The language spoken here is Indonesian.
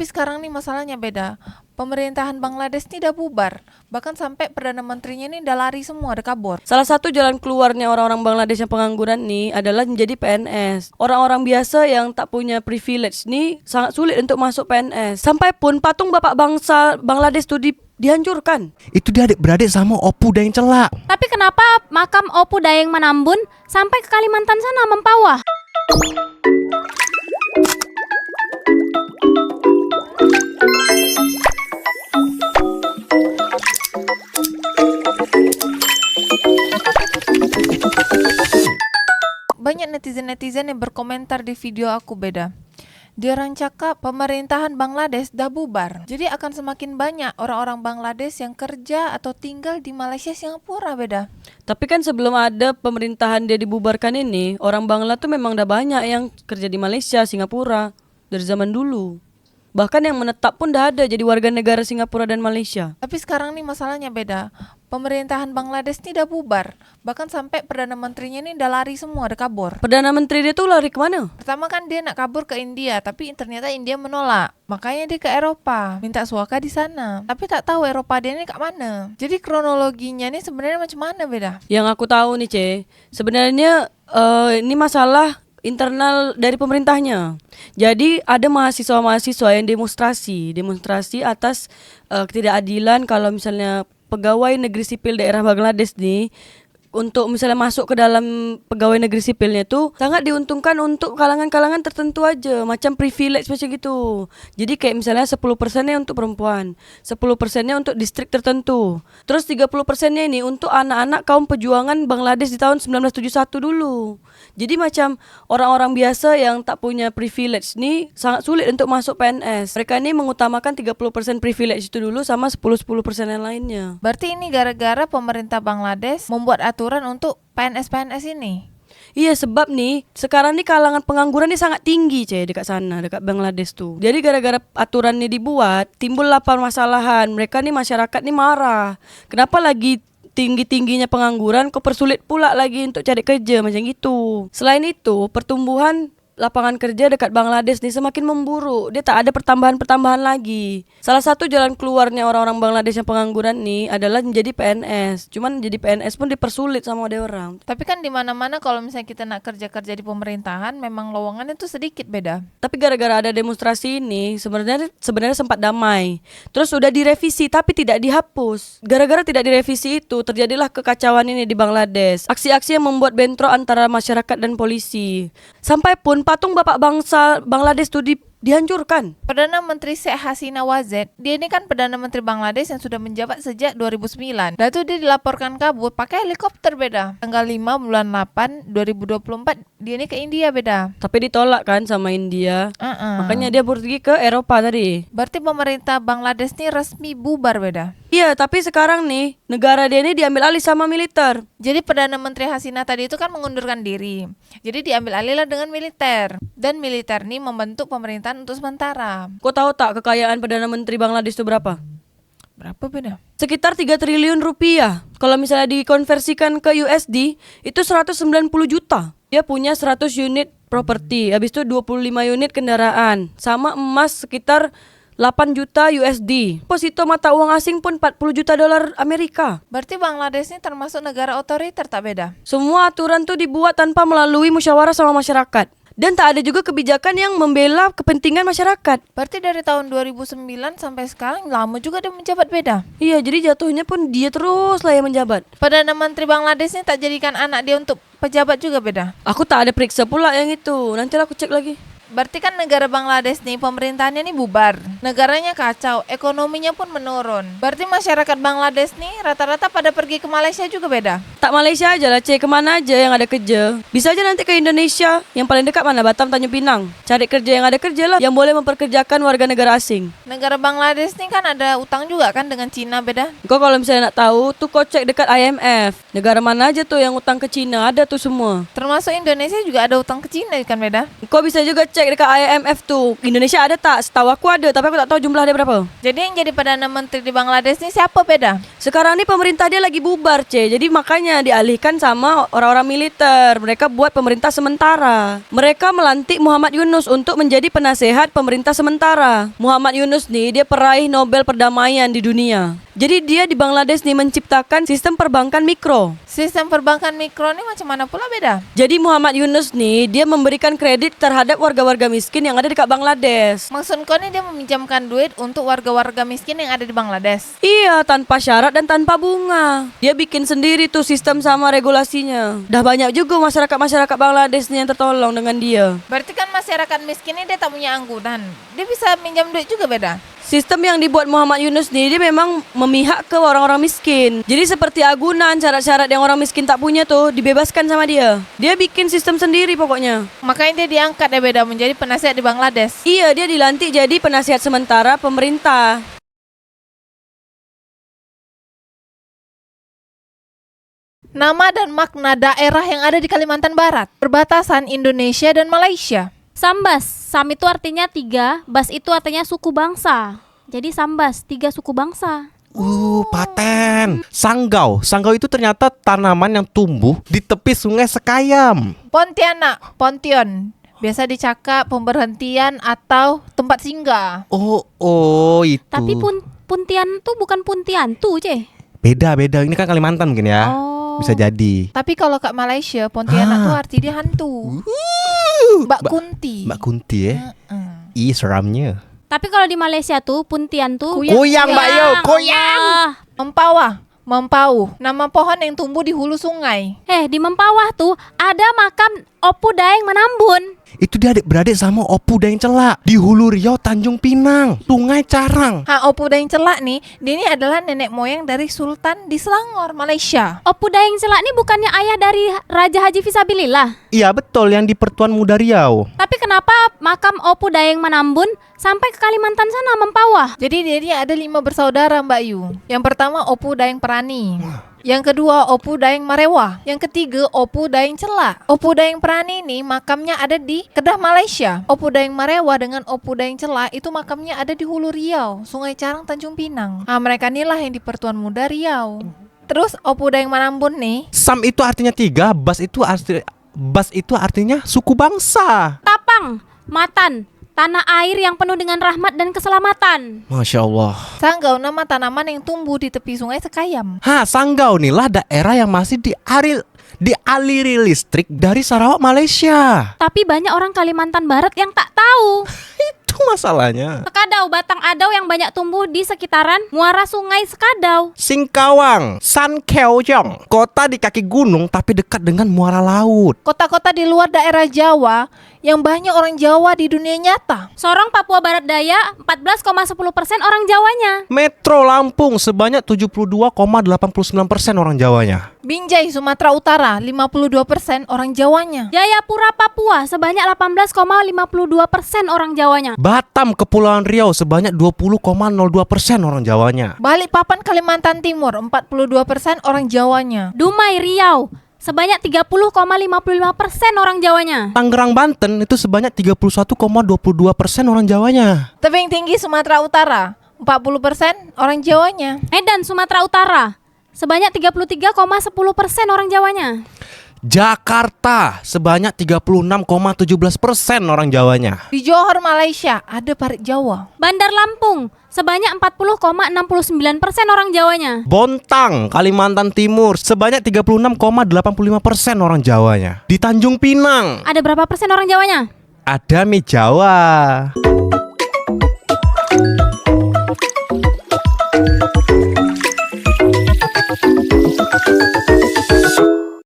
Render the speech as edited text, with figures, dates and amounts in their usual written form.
Tapi sekarang nih masalahnya beda. Pemerintahan Bangladesh ini udah bubar. Bahkan sampai Perdana Menterinya ini udah lari semua, udah kabur. Salah satu jalan keluarnya orang-orang Bangladesh yang pengangguran nih adalah menjadi PNS. Orang-orang biasa yang tak punya privilege nih sangat sulit untuk masuk PNS. Sampai pun patung bapak bangsa Bangladesh tuh dihancurkan. Itu dia adik-beradik sama Opu Dayeng Celak. Tapi kenapa makam Opu Dayeng Manambun sampai ke Kalimantan sana Mempawah? Banyak netizen-netizen yang berkomentar di video aku beda. Dia orang cakap pemerintahan Bangladesh dah bubar. Jadi akan semakin banyak orang-orang Bangladesh yang kerja atau tinggal di Malaysia, Singapura beda. Tapi kan sebelum ada pemerintahan dia dibubarkan ini, orang Bangla tuh memang udah banyak yang kerja di Malaysia, Singapura dari zaman dulu. Bahkan yang menetap pun dah ada jadi warga negara Singapura dan Malaysia. Tapi sekarang nih masalahnya beda. Pemerintahan Bangladesh ini udah bubar. Bahkan sampai Perdana Menterinya ini udah lari semua, udah kabur. Perdana Menteri dia tuh lari kemana? Pertama kan dia nak kabur ke India, tapi ternyata India menolak. Makanya dia ke Eropa, minta suaka di sana. Tapi tak tahu Eropa dia ini kat mana. Jadi kronologinya nih sebenarnya macam mana beda? Yang aku tahu nih sebenarnya ini masalah internal dari pemerintahnya. Jadi ada mahasiswa-mahasiswa yang demonstrasi atas ketidakadilan kalau misalnya pegawai negeri sipil daerah Bangladesh nih untuk misalnya masuk ke dalam pegawai negeri sipilnya tuh sangat diuntungkan untuk kalangan-kalangan tertentu aja, macam privilege macam gitu. Jadi kayak misalnya 10%-nya untuk perempuan, 10%-nya untuk distrik tertentu. Terus 30%-nya ini untuk anak-anak kaum pejuangan Bangladesh di tahun 1971 dulu. Jadi macam orang-orang biasa yang tak punya privilege nih sangat sulit untuk masuk PNS. Mereka ini mengutamakan 30% privilege itu dulu sama 10% yang lainnya. Berarti ini gara-gara pemerintah Bangladesh membuat aturan untuk PNS-PNS ini. Iya, sebab nih sekarang nih kalangan pengangguran nih sangat tinggi dekat sana, dekat Bangladesh tuh. Jadi gara-gara aturan ini dibuat, timbullah permasalahan. Mereka nih masyarakat nih marah. Kenapa lagi tinggi-tingginya pengangguran kok persulit pula lagi untuk cari kerja macam gitu. Selain itu, pertumbuhan lapangan kerja dekat Bangladesh nih semakin memburuk. Dia tak ada pertambahan-pertambahan lagi. Salah satu jalan keluarnya orang-orang Bangladesh yang pengangguran nih adalah menjadi PNS. Cuman jadi PNS pun dipersulit sama dia orang. Tapi kan di mana-mana kalau misalnya kita nak kerja-kerja di pemerintahan memang lowongannya tuh sedikit beda. Tapi gara-gara ada demonstrasi ini sebenarnya sempat damai. Terus udah direvisi tapi tidak dihapus. Gara-gara tidak direvisi itu terjadilah kekacauan ini di Bangladesh. Aksi-aksi yang membuat bentrok antara masyarakat dan polisi. Sampai pun patung bapak bangsa Bangladesh tuh dihancurkan. Perdana Menteri Sheikh Hasina Wajed, dia ini kan Perdana Menteri Bangladesh yang sudah menjabat sejak 2009. Dan itu dia dilaporkan kabur pakai helikopter beda. Tanggal 5 bulan 8 2024 dia ini ke India beda. Tapi ditolak kan sama India. Makanya dia pergi ke Eropa tadi. Berarti pemerintah Bangladesh ini resmi bubar beda. Iya, tapi sekarang nih negara dia ini diambil alih sama militer. Jadi Perdana Menteri Hasina tadi itu kan mengundurkan diri. Jadi diambil alihlah dengan militer. Dan militer ini membentuk pemerintahan untuk sementara. Kau tahu tak kekayaan Perdana Menteri Bangladesh itu berapa? Berapa beda? Sekitar 3 triliun rupiah. Kalau misalnya dikonversikan ke USD, itu 190 juta. Dia punya 100 unit properti, habis itu 25 unit kendaraan. Sama emas sekitar 8 juta USD. Deposito mata uang asing pun 40 juta dolar Amerika. Berarti Bangladesh ini termasuk negara otoriter tak beda? Semua aturan tuh dibuat tanpa melalui musyawarah sama masyarakat. Dan tak ada juga kebijakan yang membela kepentingan masyarakat. Berarti dari tahun 2009 sampai sekarang lama juga dia menjabat beda? Iya, jadi jatuhnya pun dia terus lah yang menjabat. Perdana Menteri Bangladesh ini tak jadikan anak dia untuk pejabat juga beda? Aku tak ada periksa pula yang itu. Nanti aku cek lagi. Berarti kan negara Bangladesh nih pemerintahannya nih bubar. Negaranya kacau, ekonominya pun menurun. Berarti masyarakat Bangladesh nih rata-rata pada pergi ke Malaysia juga beda? Tak Malaysia aja lah, kemana aja yang ada kerja. Bisa aja nanti ke Indonesia. Yang paling dekat mana? Batam, Tanjung Pinang. Cari kerja yang ada kerja lah, yang boleh memperkerjakan warga negara asing. Negara Bangladesh nih kan ada utang juga kan dengan Cina beda? Kau kalau misalnya nak tahu tuh kau cek dekat IMF. Negara mana aja tuh yang utang ke Cina, ada tuh semua. Termasuk Indonesia juga ada utang ke Cina kan beda? Kau bisa juga cek cek dekat IMF tuh, Indonesia ada tak? Setahu aku ada, tapi aku tak tahu jumlah dia berapa. Jadi yang jadi Perdana Menteri di Bangladesh ini siapa beda? Sekarang ini pemerintah dia lagi bubar, Jadi makanya dialihkan sama orang-orang militer. Mereka buat pemerintah sementara. Mereka melantik Muhammad Yunus untuk menjadi penasehat pemerintah sementara. Muhammad Yunus nih, dia peraih Nobel perdamaian di dunia. Jadi dia di Bangladesh nih menciptakan sistem perbankan mikro. Sistem perbankan mikro ini macam mana pula beda? Jadi Muhammad Yunus nih, dia memberikan kredit terhadap warga-warga miskin yang ada dekat Bangladesh. Maksud kau nih dia meminjamkan duit untuk warga-warga miskin yang ada di Bangladesh? Iya, tanpa syarat dan tanpa bunga. Dia bikin sendiri tuh sistem sama regulasinya. Dah banyak juga masyarakat-masyarakat Bangladesh nih yang tertolong dengan dia. Berarti kan masyarakat miskin ini dia tak punya anggunan. Dia bisa minjam duit juga beda? Sistem yang dibuat Muhammad Yunus nih, dia memang memihak ke orang-orang miskin. Jadi seperti agunan, syarat-syarat yang orang miskin tak punya tuh dibebaskan sama dia. Dia bikin sistem sendiri pokoknya. Makanya dia diangkat ya beda menjadi penasihat di Bangladesh. Iya, dia dilantik jadi penasihat sementara pemerintah. Nama dan makna daerah yang ada di Kalimantan Barat, perbatasan Indonesia dan Malaysia. Sambas, Sam itu artinya 3, Bas itu artinya suku bangsa. Jadi Sambas, 3 suku bangsa. Paten. Sanggau. Sanggau itu ternyata tanaman yang tumbuh di tepi sungai Sekayam. Pontianak, Pontion. Biasa dicakap pemberhentian atau tempat singgah. Oh itu. Tapi Puntian tuh bukan Puntiantu, Beda. Ini kan Kalimantan mungkin ya. Bisa jadi. Tapi kalau kat Malaysia, Pontianak tuh arti dia hantu. Mbak Kunti. Mbak Kunti ya. Ih, seramnya. Tapi kalau di Malaysia tuh Puntian tuh Kuyang, Mbak Yo, kuyang. Allah. Mempawah. Nama pohon yang tumbuh di hulu sungai. Di Mempawah tuh ada makam Opu Daeng Manambun. Itu dia adik-beradik sama Opu Daeng Celak di Hulu Riau, Tanjung Pinang, Sungai Carang. Opu Daeng Celak nih, dia ini adalah nenek moyang dari Sultan di Selangor, Malaysia. Opu Daeng Celak ini bukannya ayah dari Raja Haji Fisabilillah? Iya betul, yang di Pertuan Muda Riau. Tapi kenapa makam Opu Daeng Manambun sampai ke Kalimantan sana, Mempawah? Jadi dia ini ada 5 bersaudara, Mbak Yu. Yang pertama Opu Daeng Perani. Yang kedua Opu Daeng Marewa. Yang ketiga Opu Daeng Celak. Opu Daeng Perani ini makamnya ada di Kedah, Malaysia. Opu Daeng Marewa dengan Opu Daeng Celak itu makamnya ada di Hulu Riau, Sungai Carang, Tanjung Pinang. Mereka inilah yang di Pertuan Muda Riau. Terus Opu Daeng Manambun nih, Sam itu artinya 3, Bas itu artinya suku bangsa. Tapang, Matan, tanah air yang penuh dengan rahmat dan keselamatan. Masya Allah. Sanggau nama tanaman yang tumbuh di tepi sungai Sekayam. Sanggau inilah daerah yang masih dialiri listrik dari Sarawak, Malaysia. Tapi banyak orang Kalimantan Barat yang tak tahu. Itu masalahnya. Sekadau, batang adau yang banyak tumbuh di sekitaran muara sungai Sekadau. Singkawang, San Keojong, kota di kaki gunung tapi dekat dengan muara laut. Kota-kota di luar daerah Jawa yang banyak orang Jawa di dunia nyata. Sorong, Papua Barat Daya, 14,10% orang Jawanya. Metro Lampung sebanyak 72,89% orang Jawanya. Binjai, Sumatera Utara, 52% orang Jawanya. Jayapura, Papua, sebanyak 18,52% orang Jawanya. Batam, Kepulauan Riau sebanyak 20,02% orang Jawanya. Balikpapan, Kalimantan Timur, 42% orang Jawanya. Dumai, Riau, sebanyak 30,55% orang Jawanya. Tangerang, Banten itu sebanyak 31,22% orang Jawanya. Tebing Tinggi, Sumatera Utara, 40% orang Jawanya. Medan, Sumatera Utara, sebanyak 33,10% orang Jawanya. Jakarta sebanyak 36,17% orang Jawanya. Di Johor, Malaysia, ada Parit Jawa. Bandar Lampung, sebanyak 40,69% orang Jawanya. Bontang, Kalimantan Timur sebanyak 36,85% orang Jawanya. Di Tanjung Pinang Ada berapa persen orang Jawanya? ada mie Jawa.